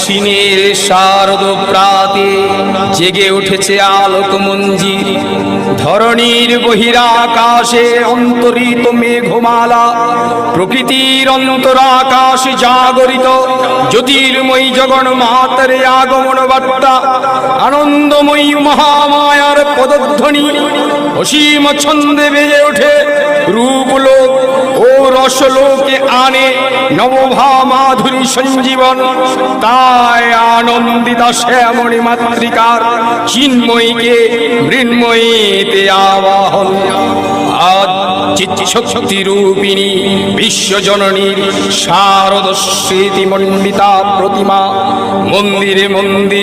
অশ্বিনের শারদ প্রাতে জেগে উঠেছে আলোক মঞ্জির। ধরণীর বহিরাকাশে অন্তরিত মেঘমালা, প্রকৃতির অন্তরাকাশে জাগরিত জ্যোতির্ময়ী জগন্মাতার আগমন বার্তা। আনন্দময়ী মহামায়ার পদধ্বনি অসীম ছন্দে বেজে ওঠে, রূপলোক ও রসলোকে আনে নবভা মাধুরী সঞ্জীবন। তাই আনন্দিতা শ্যামণী মাতৃকার চিন্ময়ীকে মৃন্ময়ীতে আবাহন। আজ চিৎশক্তি রূপিণী বিশ্বজননীর শারদ স্মৃতিমণ্ডিতা প্রতিমা মন্দিরে মন্দিরে